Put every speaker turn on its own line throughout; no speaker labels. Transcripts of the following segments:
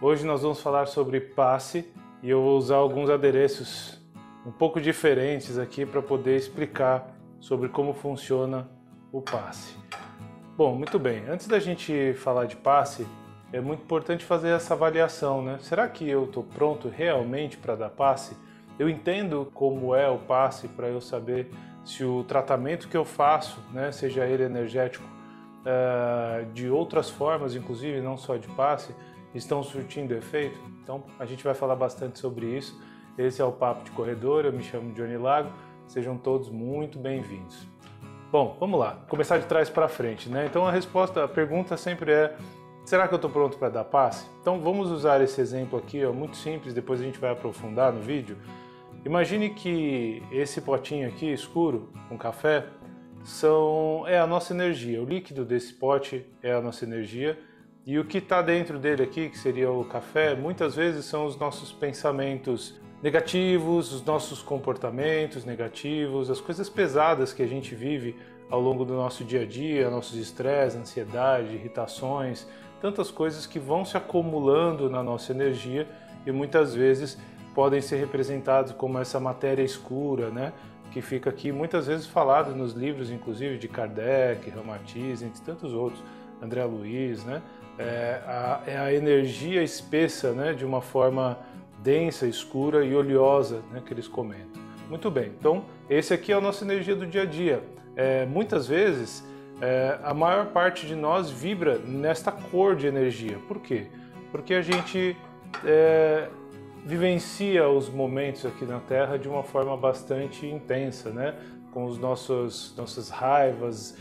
Hoje nós vamos falar sobre passe e eu vou usar alguns adereços um pouco diferentes aqui para poder explicar sobre como funciona o passe. Bom, muito bem, antes da gente falar de passe, é muito importante fazer essa avaliação, né? Será que eu estou pronto realmente para dar passe? Eu entendo como é o passe para eu saber se o tratamento que eu faço, né, seja ele energético, de outras formas, inclusive não só de passe, estão surtindo efeito? Então a gente vai falar bastante sobre isso. Esse é o Papo de Corredor, eu me chamo Johnny Lago, sejam todos muito bem-vindos. Bom, vamos lá, começar de trás para frente, né? Então a pergunta sempre é: será que eu estou pronto para dar passe? Então vamos usar esse exemplo aqui, muito simples, depois a gente vai aprofundar no vídeo. Imagine que esse potinho aqui escuro, com café, é a nossa energia. O líquido desse pote é a nossa energia e o que está dentro dele aqui, que seria o café, muitas vezes são os nossos pensamentos negativos, os nossos comportamentos negativos, as coisas pesadas que a gente vive ao longo do nosso dia a dia, nossos estresses, ansiedade, irritações, tantas coisas que vão se acumulando na nossa energia e muitas vezes podem ser representados como essa matéria escura, né? Que fica aqui muitas vezes falado nos livros, inclusive de Kardec, Ramatiz, entre tantos outros, André Luiz, né? É a energia espessa, né? De uma forma densa, escura e oleosa, né? Que eles comentam. Muito bem, então esse aqui é a nossa energia do dia a dia. Muitas vezes a maior parte de nós vibra nesta cor de energia. Por quê? Porque a gente vivencia os momentos aqui na Terra de uma forma bastante intensa, né? Com os nossas raivas,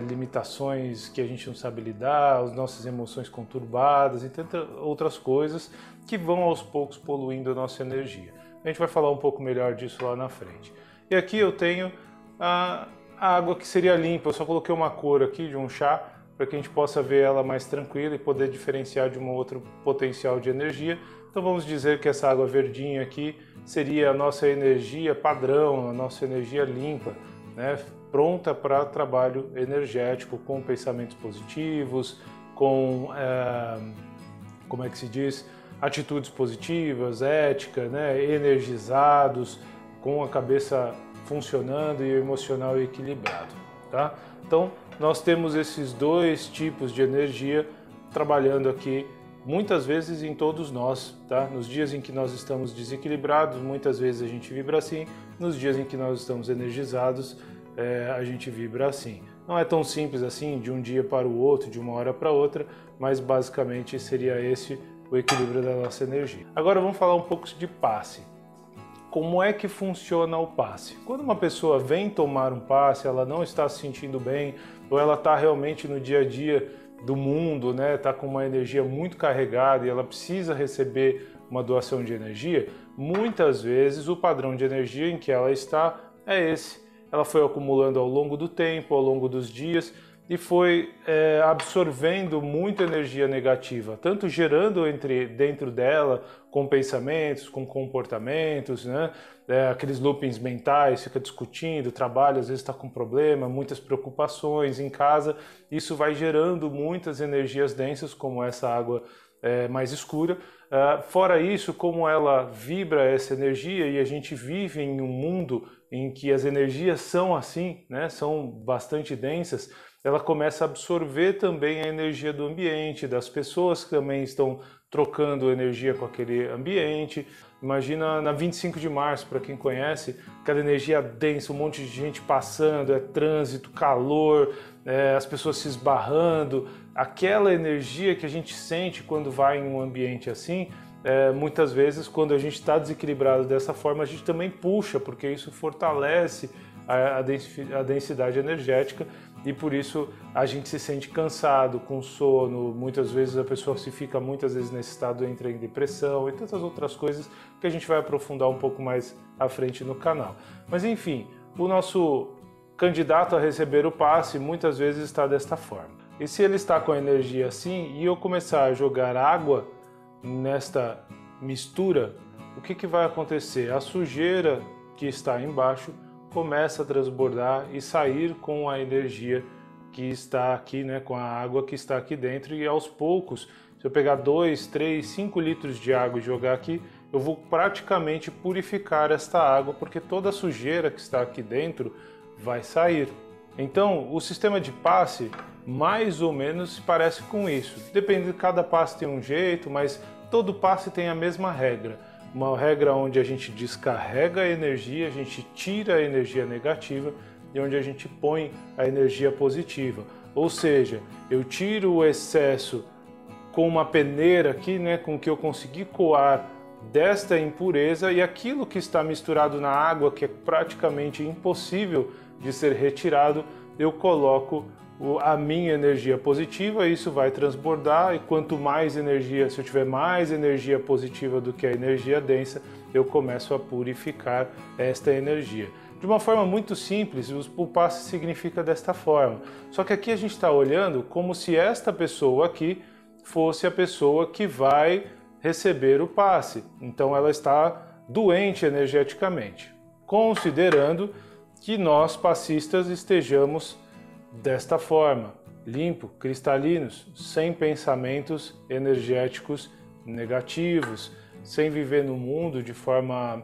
limitações que a gente não sabe lidar, as nossas emoções conturbadas e tantas outras coisas que vão aos poucos poluindo a nossa energia. A gente vai falar um pouco melhor disso lá na frente. E aqui eu tenho a água que seria limpa, eu só coloquei uma cor aqui de um chá para que a gente possa ver ela mais tranquila e poder diferenciar de um outro potencial de energia. Então vamos dizer que essa água verdinha aqui seria a nossa energia padrão, a nossa energia limpa, né? Pronta para trabalho energético, com pensamentos positivos, com, como é que se diz, atitudes positivas, ética, né? Energizados, com a cabeça funcionando e o emocional equilibrado, tá? Então nós temos esses dois tipos de energia trabalhando aqui muitas vezes em todos nós, tá? Nos dias em que nós estamos desequilibrados, muitas vezes a gente vibra assim. Nos dias em que nós estamos energizados, a gente vibra assim. Não é tão simples assim, de um dia para o outro, de uma hora para outra, mas basicamente seria esse o equilíbrio da nossa energia. Agora vamos falar um pouco de passe. Como é que funciona o passe? Quando uma pessoa vem tomar um passe, ela não está se sentindo bem, ou ela está realmente no dia a dia do mundo, né? Está com uma energia muito carregada e ela precisa receber uma doação de energia, muitas vezes o padrão de energia em que ela está é esse. Ela foi acumulando ao longo do tempo, ao longo dos dias e foi absorvendo muita energia negativa, tanto gerando dentro dela com pensamentos, com comportamentos, né? Aqueles loopings mentais, fica discutindo, trabalha, às vezes está com problema, muitas preocupações em casa, isso vai gerando muitas energias densas, como essa água mais escura. Fora isso, como ela vibra essa energia e a gente vive em um mundo em que as energias são assim, né? São bastante densas, ela começa a absorver também a energia do ambiente, das pessoas que também estão trocando energia com aquele ambiente. Imagina na 25 de março, para quem conhece, aquela energia densa, um monte de gente passando, trânsito, calor, as pessoas se esbarrando. Aquela energia que a gente sente quando vai em um ambiente assim, muitas vezes quando a gente está desequilibrado dessa forma, a gente também puxa, porque isso fortalece a densidade energética e por isso a gente se sente cansado, com sono, muitas vezes a pessoa se fica muitas vezes nesse estado, entra em depressão e tantas outras coisas que a gente vai aprofundar um pouco mais à frente no canal. Mas enfim, o nosso candidato a receber o passe muitas vezes está desta forma. E se ele está com a energia assim e eu começar a jogar água nesta mistura, o que vai acontecer? A sujeira que está embaixo começa a transbordar e sair com a energia que está aqui, né, com a água que está aqui dentro, e aos poucos Se eu pegar 2, 3, 5 litros de água e jogar aqui, eu vou praticamente purificar esta água, porque toda a sujeira que está aqui dentro vai sair. Então, o sistema de passe mais ou menos se parece com isso. Depende de cada passe tem um jeito, mas todo passe tem a mesma regra. Uma regra onde a gente descarrega a energia, a gente tira a energia negativa e onde a gente põe a energia positiva. Ou seja, eu tiro o excesso com uma peneira aqui, né, com que eu consegui coar desta impureza, e aquilo que está misturado na água, que é praticamente impossível de ser retirado, eu coloco a minha energia positiva, e isso vai transbordar, e quanto mais energia, se eu tiver mais energia positiva do que a energia densa, eu começo a purificar esta energia. De uma forma muito simples, o passe significa desta forma. Só que aqui a gente está olhando como se esta pessoa aqui fosse a pessoa que vai receber o passe. Então ela está doente energeticamente, considerando que nós passistas estejamos desta forma, limpo, cristalinos, sem pensamentos energéticos negativos, sem viver no mundo de forma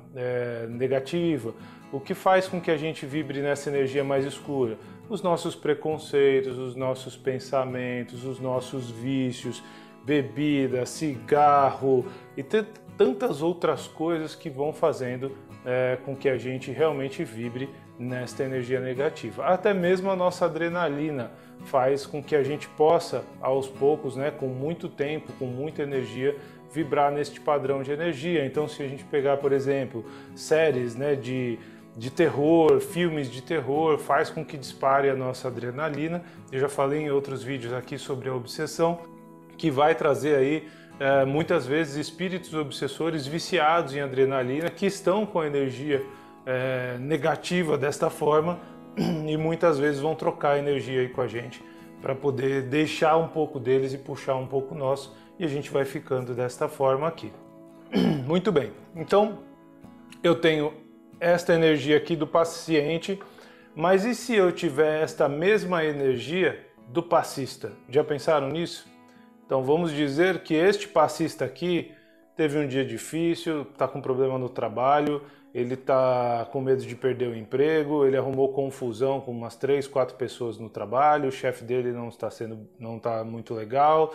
negativa, o que faz com que a gente vibre nessa energia mais escura? Os nossos preconceitos, os nossos pensamentos, os nossos vícios, bebida, cigarro e tantas outras coisas que vão fazendo com que a gente realmente vibre nesta energia negativa. Até mesmo a nossa adrenalina faz com que a gente possa, aos poucos, né, com muito tempo, com muita energia, vibrar neste padrão de energia. Então, se a gente pegar, por exemplo, séries, né, de terror, filmes de terror, faz com que dispare a nossa adrenalina. Eu já falei em outros vídeos aqui sobre a obsessão, que vai trazer aí muitas vezes espíritos obsessores viciados em adrenalina, que estão com a energia negativa desta forma, e muitas vezes vão trocar energia aí com a gente para poder deixar um pouco deles e puxar um pouco nosso, e a gente vai ficando desta forma aqui. Muito bem, então eu tenho esta energia aqui do paciente, mas e se eu tiver esta mesma energia do passista? Já pensaram nisso? Então vamos dizer que este passista aqui teve um dia difícil, está com problema no trabalho, ele está com medo de perder o emprego, ele arrumou confusão com umas 3, 4 pessoas no trabalho, o chefe dele não está muito legal,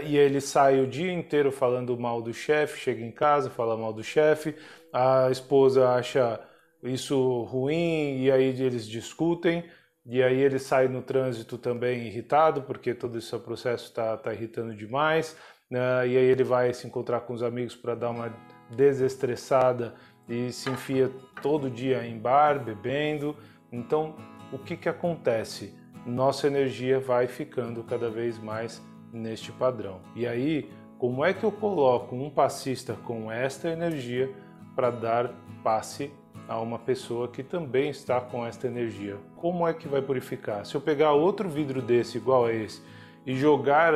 e ele sai o dia inteiro falando mal do chefe, chega em casa, fala mal do chefe, a esposa acha isso ruim e aí eles discutem, e aí ele sai no trânsito também irritado, porque todo esse processo está irritando demais, e aí ele vai se encontrar com os amigos para dar uma desestressada e se enfia todo dia em bar, bebendo. Então, o que acontece? Nossa energia vai ficando cada vez mais neste padrão. E aí, como é que eu coloco um passista com esta energia para dar passe a uma pessoa que também está com esta energia? Como é que vai purificar? Se eu pegar outro vidro desse igual a esse e jogar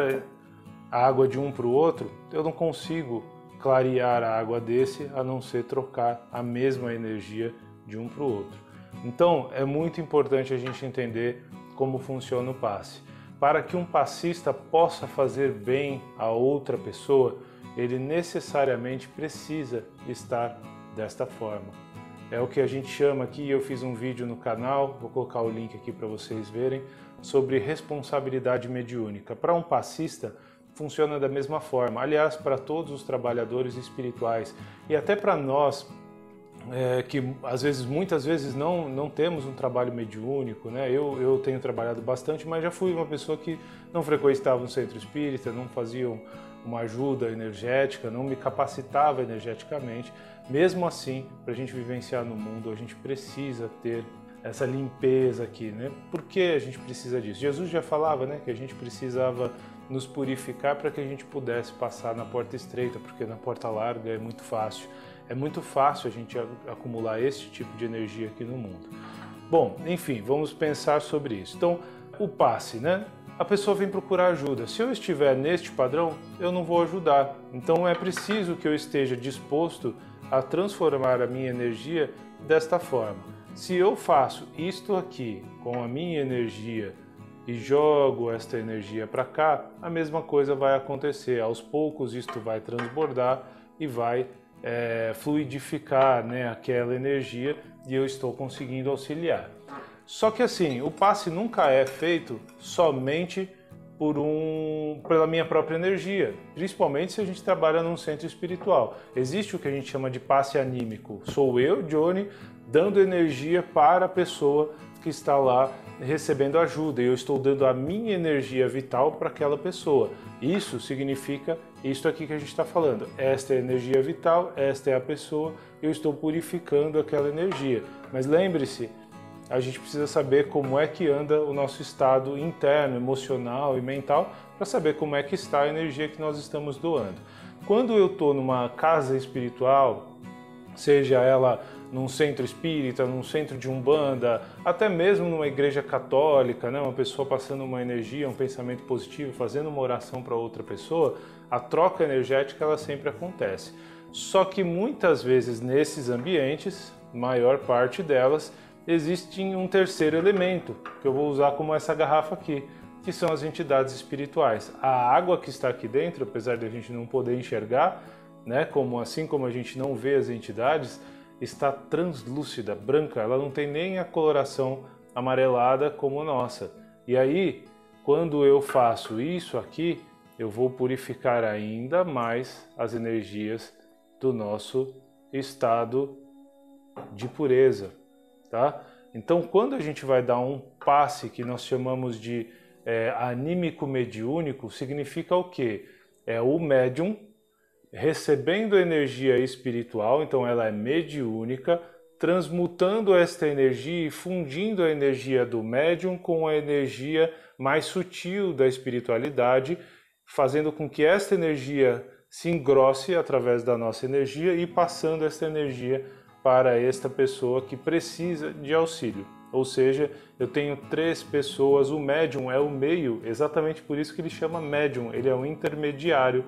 a água de um para o outro, eu não consigo clarear a água desse a não ser trocar a mesma energia de um para o outro. Então é muito importante a gente entender como funciona o passe. Para que um passista possa fazer bem a outra pessoa, ele necessariamente precisa estar desta forma. É o que a gente chama aqui, eu fiz um vídeo no canal, vou colocar o link aqui para vocês verem, sobre responsabilidade mediúnica. Para um passista, funciona da mesma forma. Aliás, para todos os trabalhadores espirituais e até para nós, que muitas vezes não temos um trabalho mediúnico, né? Eu tenho trabalhado bastante, mas já fui uma pessoa que não frequentava um centro espírita, não fazia uma ajuda energética, não me capacitava energeticamente. Mesmo assim, para a gente vivenciar no mundo, a gente precisa ter essa limpeza aqui, né? Por que a gente precisa disso? Jesus já falava, né, que a gente precisava nos purificar para que a gente pudesse passar na porta estreita, porque na porta larga é muito fácil. É muito fácil a gente acumular esse tipo de energia aqui no mundo. Bom, enfim, vamos pensar sobre isso. Então, o passe, né? A pessoa vem procurar ajuda. Se eu estiver neste padrão, eu não vou ajudar. Então é preciso que eu esteja disposto a transformar a minha energia desta forma. Se eu faço isto aqui com a minha energia e jogo esta energia para cá, a mesma coisa vai acontecer. Aos poucos isto vai transbordar e vai fluidificar, né, aquela energia, e eu estou conseguindo auxiliar. Só que assim, o passe nunca é feito somente pela minha própria energia, principalmente se a gente trabalha num centro espiritual. Existe o que a gente chama de passe anímico. Sou eu, Johnny, dando energia para a pessoa que está lá recebendo ajuda, e eu estou dando a minha energia vital para aquela pessoa. Isso significa isso aqui que a gente está falando. Esta é a energia vital, esta é a pessoa, eu estou purificando aquela energia. Mas lembre-se, a gente precisa saber como é que anda o nosso estado interno, emocional e mental, para saber como é que está a energia que nós estamos doando. Quando eu estou numa casa espiritual, seja ela num centro espírita, num centro de umbanda, até mesmo numa igreja católica, né? Uma pessoa passando uma energia, um pensamento positivo, fazendo uma oração para outra pessoa, a troca energética ela sempre acontece. Só que muitas vezes nesses ambientes, maior parte delas, existe um terceiro elemento, que eu vou usar como essa garrafa aqui, que são as entidades espirituais. A água que está aqui dentro, apesar de a gente não poder enxergar, né, assim como a gente não vê as entidades, está translúcida, branca, ela não tem nem a coloração amarelada como a nossa. E aí, quando eu faço isso aqui, eu vou purificar ainda mais as energias do nosso estado de pureza, tá? Então, quando a gente vai dar um passe que nós chamamos de anímico mediúnico, significa o quê? É o médium recebendo energia espiritual, então ela é mediúnica, transmutando esta energia e fundindo a energia do médium com a energia mais sutil da espiritualidade, fazendo com que esta energia se engrosse através da nossa energia e passando esta energia para esta pessoa que precisa de auxílio. Ou seja, eu tenho 3 pessoas, o médium é o meio, exatamente por isso que ele chama médium, ele é um intermediário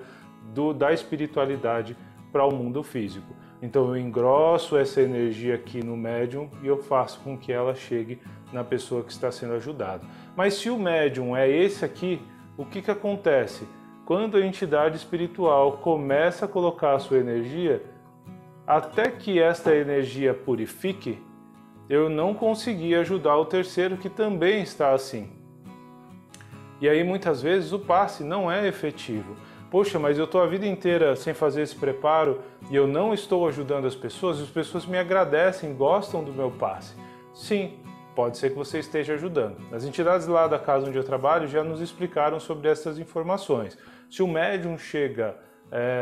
da espiritualidade para o mundo físico. Então eu engrosso essa energia aqui no médium e eu faço com que ela chegue na pessoa que está sendo ajudada. Mas se o médium é esse aqui, o que acontece? Quando a entidade espiritual começa a colocar a sua energia, até que esta energia purifique, eu não consegui ajudar o terceiro que também está assim. E aí muitas vezes o passe não é efetivo. Poxa, mas eu estou a vida inteira sem fazer esse preparo e eu não estou ajudando as pessoas me agradecem, gostam do meu passe. Sim, pode ser que você esteja ajudando. As entidades lá da casa onde eu trabalho já nos explicaram sobre essas informações. Se o médium chega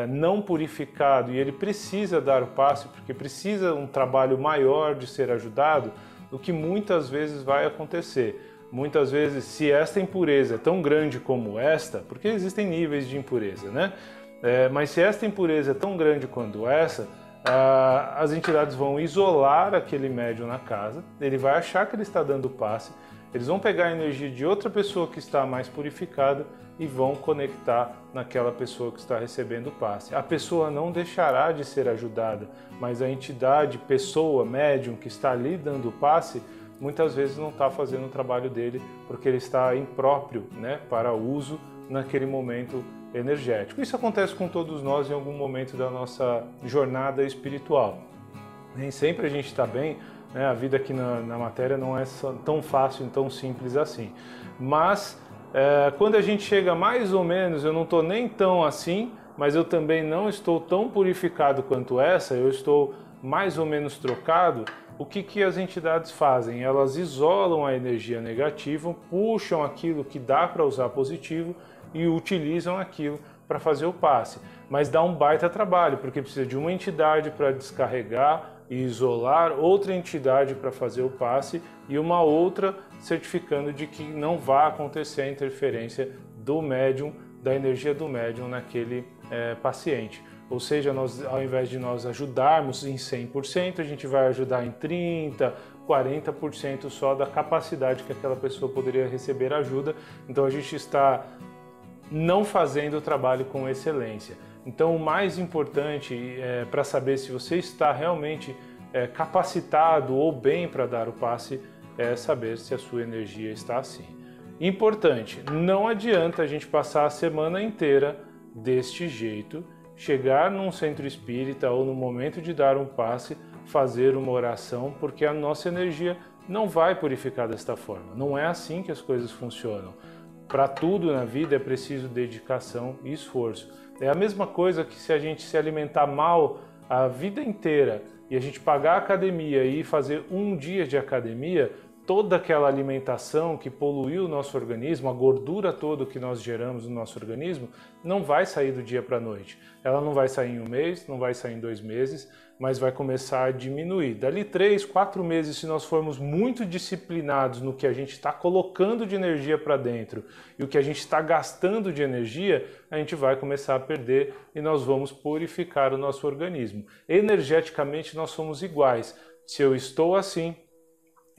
não purificado e ele precisa dar o passe, porque precisa um trabalho maior de ser ajudado, o que muitas vezes vai acontecer. Muitas vezes, se esta impureza é tão grande como esta, porque existem níveis de impureza, né? Mas se esta impureza é tão grande quanto essa, as entidades vão isolar aquele médium na casa, ele vai achar que ele está dando passe, eles vão pegar a energia de outra pessoa que está mais purificada e vão conectar naquela pessoa que está recebendo o passe. A pessoa não deixará de ser ajudada, mas a entidade, pessoa, médium que está ali dando o passe, muitas vezes não está fazendo o trabalho dele porque ele está impróprio, né, para uso naquele momento energético. Isso acontece com todos nós em algum momento da nossa jornada espiritual. Nem sempre a gente está bem, né? A vida aqui na matéria não é tão fácil e tão simples assim. Mas quando a gente chega mais ou menos, eu não estou nem tão assim, mas eu também não estou tão purificado quanto essa, eu estou mais ou menos trocado. O que as entidades fazem? Elas isolam a energia negativa, puxam aquilo que dá para usar positivo e utilizam aquilo para fazer o passe. Mas dá um baita trabalho, porque precisa de uma entidade para descarregar e isolar, outra entidade para fazer o passe e uma outra certificando de que não vai acontecer a interferência do médium, da energia do médium naquele paciente. Ou seja, ao invés de nós ajudarmos em 100%, a gente vai ajudar em 30%, 40% só da capacidade que aquela pessoa poderia receber ajuda. Então a gente está não fazendo o trabalho com excelência. Então o mais importante para saber se você está realmente capacitado ou bem para dar o passe é saber se a sua energia está assim. Importante, não adianta a gente passar a semana inteira deste jeito, chegar num centro espírita ou no momento de dar um passe, fazer uma oração, porque a nossa energia não vai purificar desta forma. Não é assim que as coisas funcionam. Para tudo na vida é preciso dedicação e esforço. É a mesma coisa que se a gente se alimentar mal a vida inteira e a gente pagar a academia e ir fazer um dia de academia, toda aquela alimentação que poluiu o nosso organismo, a gordura toda que nós geramos no nosso organismo, não vai sair do dia para a noite. Ela não vai sair em um mês, não vai sair em 2 meses, mas vai começar a diminuir. Dali 3, 4 meses, se nós formos muito disciplinados no que a gente está colocando de energia para dentro e o que a gente está gastando de energia, a gente vai começar a perder e nós vamos purificar o nosso organismo. Energeticamente nós somos iguais. Se eu estou assim,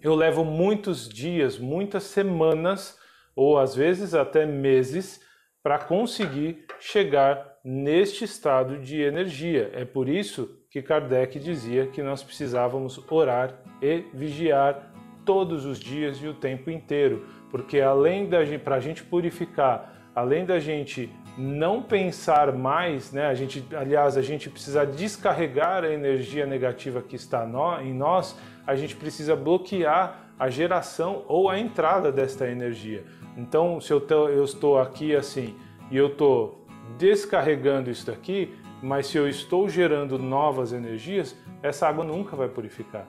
eu levo muitos dias, muitas semanas, ou às vezes até meses, para conseguir chegar neste estado de energia. É por isso que Kardec dizia que nós precisávamos orar e vigiar todos os dias e o tempo inteiro, porque além da gente, para a gente purificar, além da gente não pensar mais, né? A gente precisa descarregar a energia negativa que está em nós, a gente precisa bloquear a geração ou a entrada desta energia. Então, se eu estou aqui assim e eu estou descarregando isso daqui, mas se eu estou gerando novas energias, essa água nunca vai purificar.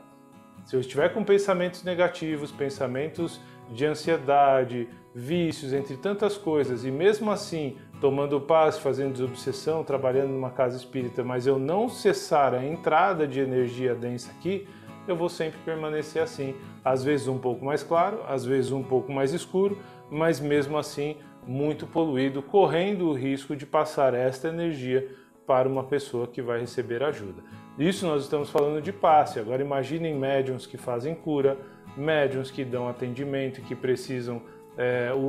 Se eu estiver com pensamentos negativos, pensamentos de ansiedade, vícios, entre tantas coisas, e mesmo assim tomando passe, fazendo desobsessão, trabalhando numa casa espírita, mas eu não cessar a entrada de energia densa aqui, eu vou sempre permanecer assim. Às vezes um pouco mais claro, às vezes um pouco mais escuro, mas mesmo assim muito poluído, correndo o risco de passar esta energia para uma pessoa que vai receber ajuda. Isso nós estamos falando de passe. Agora imaginem médiuns que fazem cura, médiuns que dão atendimento, que precisam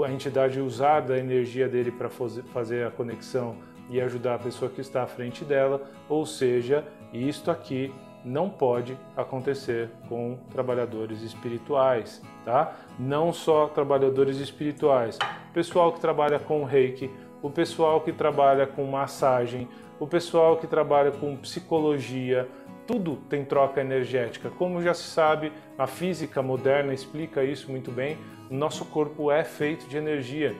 a entidade usar da energia dele para fazer a conexão e ajudar a pessoa que está à frente dela, ou seja, isto aqui não pode acontecer com trabalhadores espirituais, tá? Não só trabalhadores espirituais, o pessoal que trabalha com reiki, o pessoal que trabalha com massagem, o pessoal que trabalha com psicologia, tudo tem troca energética. Como já se sabe, a física moderna explica isso muito bem, nosso corpo é feito de energia.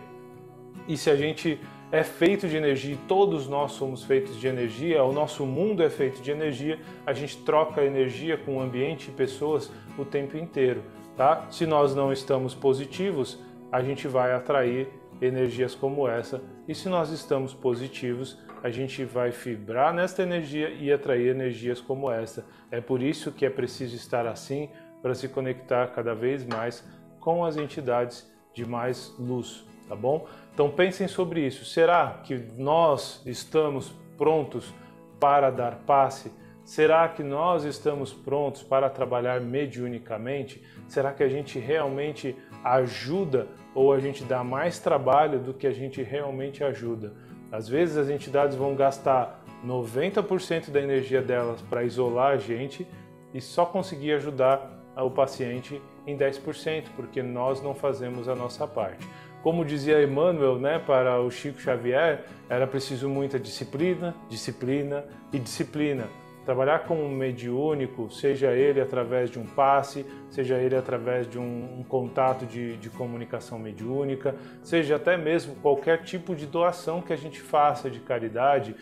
E se a gente é feito de energia, e todos nós somos feitos de energia, o nosso mundo é feito de energia, a gente troca energia com o ambiente e pessoas o tempo inteiro, tá? Se nós não estamos positivos, a gente vai atrair energias como essa, e se nós estamos positivos, a gente vai vibrar nesta energia e atrair energias como essa. É por isso que é preciso estar assim, para se conectar cada vez mais com as entidades de mais luz, tá bom? Então pensem sobre isso. Será que nós estamos prontos para dar passe? Será que nós estamos prontos para trabalhar mediunicamente? Será que a gente realmente ajuda ou a gente dá mais trabalho do que a gente realmente ajuda? Às vezes as entidades vão gastar 90% da energia delas para isolar a gente e só conseguir ajudar o paciente em 10%, porque nós não fazemos a nossa parte. Como dizia Emmanuel, né, para o Chico Xavier, era preciso muita disciplina, disciplina e disciplina. Trabalhar com um mediúnico, seja ele através de um passe, seja ele através de um contato de comunicação mediúnica, seja até mesmo qualquer tipo de doação que a gente faça de caridade,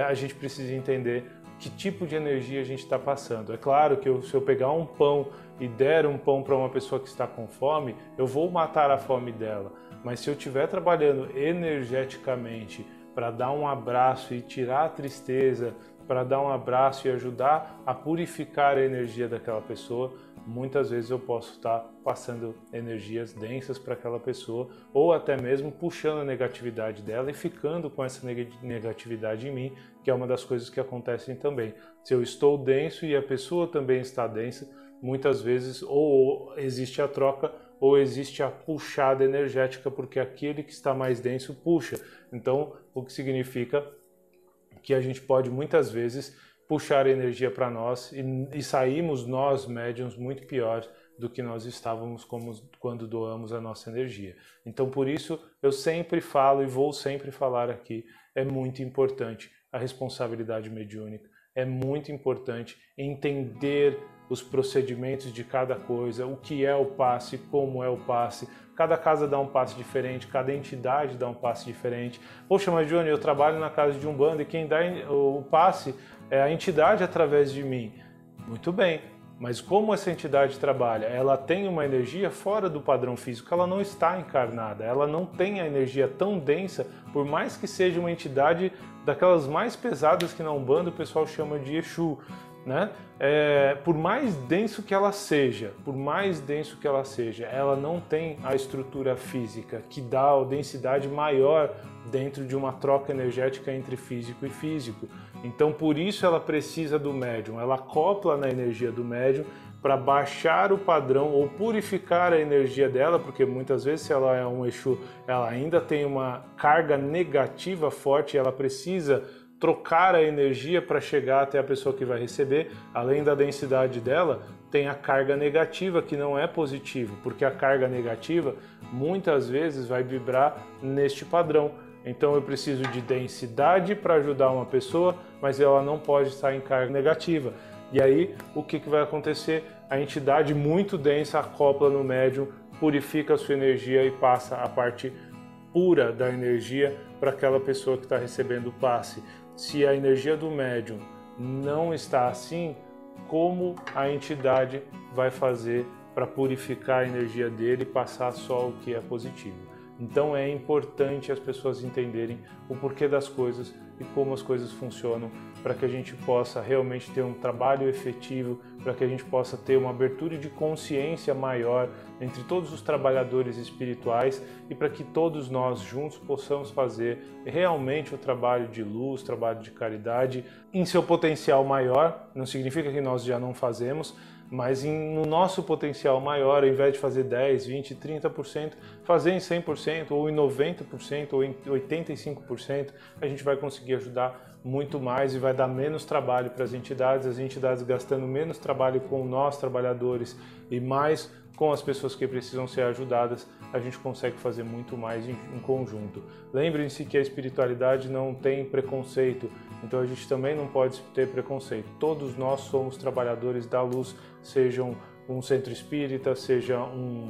a gente precisa entender que tipo de energia a gente está passando. É claro que se eu pegar um pão e der um pão para uma pessoa que está com fome, eu vou matar a fome dela. Mas se eu estiver trabalhando energeticamente para dar um abraço e tirar a tristeza, para dar um abraço e ajudar a purificar a energia daquela pessoa, muitas vezes eu posso estar passando energias densas para aquela pessoa ou até mesmo puxando a negatividade dela e ficando com essa negatividade em mim, que é uma das coisas que acontecem também. Se eu estou denso e a pessoa também está densa, muitas vezes ou existe a troca ou existe a puxada energética, porque aquele que está mais denso puxa. Então, o que significa que a gente pode muitas vezes puxar energia para nós e saímos nós, médiuns, muito piores do que nós estávamos quando doamos a nossa energia. Então, por isso, eu sempre falo e vou sempre falar aqui, é muito importante a responsabilidade mediúnica, é muito importante entender os procedimentos de cada coisa, o que é o passe, como é o passe. Cada casa dá um passe diferente, cada entidade dá um passe diferente. Poxa, mas Johnny, eu trabalho na casa de Umbanda e quem dá o passe é a entidade através de mim. Muito bem, mas como essa entidade trabalha? Ela tem uma energia fora do padrão físico, ela não está encarnada, ela não tem a energia tão densa, por mais que seja uma entidade daquelas mais pesadas que na Umbanda o pessoal chama de Exu, né? Por mais denso que ela seja, ela não tem a estrutura física que dá a densidade maior dentro de uma troca energética entre físico e físico. Então, por isso ela precisa do médium, ela acopla na energia do médium para baixar o padrão ou purificar a energia dela, porque muitas vezes, se ela é um Exu, ela ainda tem uma carga negativa forte, ela precisa trocar a energia para chegar até a pessoa que vai receber. Além da densidade dela, tem a carga negativa, que não é positiva, porque a carga negativa muitas vezes vai vibrar neste padrão. Então eu preciso de densidade para ajudar uma pessoa, mas ela não pode estar em carga negativa. E aí o que vai acontecer? A entidade muito densa acopla no médium, purifica a sua energia e passa a parte pura da energia para aquela pessoa que está recebendo o passe. Se a energia do médium não está assim, como a entidade vai fazer para purificar a energia dele e passar só o que é positivo? Então é importante as pessoas entenderem o porquê das coisas e como as coisas funcionam, para que a gente possa realmente ter um trabalho efetivo, para que a gente possa ter uma abertura de consciência maior entre todos os trabalhadores espirituais e para que todos nós juntos possamos fazer realmente o trabalho de luz, trabalho de caridade em seu potencial maior. Não significa que nós já não fazemos, mas no nosso potencial maior, ao invés de fazer 10, 20, 30%, fazer em 100%, ou em 90%, ou em 85%, a gente vai conseguir ajudar muito mais e vai dar menos trabalho para as entidades gastando menos trabalho com nós, trabalhadores, e mais com as pessoas que precisam ser ajudadas, a gente consegue fazer muito mais em conjunto. Lembrem-se que a espiritualidade não tem preconceito, então a gente também não pode ter preconceito. Todos nós somos trabalhadores da luz, sejam um centro espírita, seja um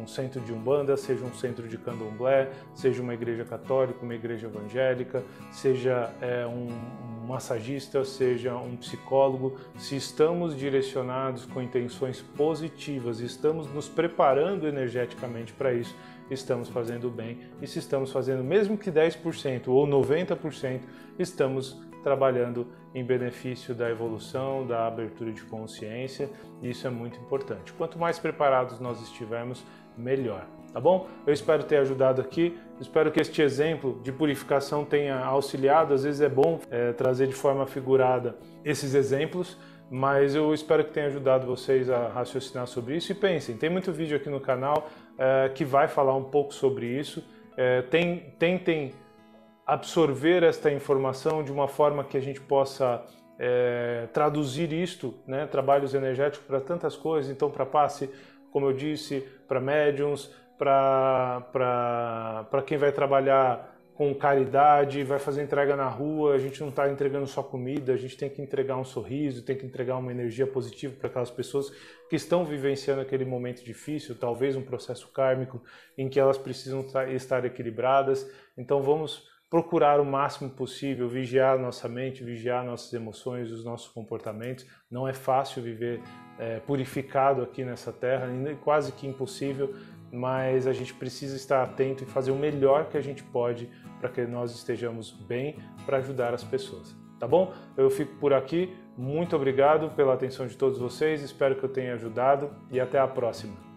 centro de Umbanda, seja um centro de Candomblé, seja uma igreja católica, uma igreja evangélica, seja um massagista, seja um psicólogo. Se estamos direcionados com intenções positivas, estamos nos preparando energeticamente para isso, estamos fazendo bem. E se estamos fazendo mesmo que 10% ou 90%, estamos trabalhando em benefício da evolução, da abertura de consciência, e isso é muito importante. Quanto mais preparados nós estivermos, melhor, tá bom? Eu espero ter ajudado aqui, espero que este exemplo de purificação tenha auxiliado. Às vezes é bom trazer de forma figurada esses exemplos, mas eu espero que tenha ajudado vocês a raciocinar sobre isso. E pensem, tem muito vídeo aqui no canal que vai falar um pouco sobre isso. Tentem absorver esta informação de uma forma que a gente possa traduzir isto, né, trabalhos energéticos para tantas coisas. Então, para passe, como eu disse, para médiums, para quem vai trabalhar com caridade, vai fazer entrega na rua, a gente não está entregando só comida, a gente tem que entregar um sorriso, tem que entregar uma energia positiva para aquelas pessoas que estão vivenciando aquele momento difícil, talvez um processo kármico em que elas precisam estar equilibradas. Então vamos procurar o máximo possível, vigiar nossa mente, vigiar nossas emoções, os nossos comportamentos. Não é fácil viver purificado aqui nessa terra, quase que impossível, mas a gente precisa estar atento e fazer o melhor que a gente pode para que nós estejamos bem para ajudar as pessoas. Tá bom? Eu fico por aqui. Muito obrigado pela atenção de todos vocês. Espero que eu tenha ajudado e até a próxima.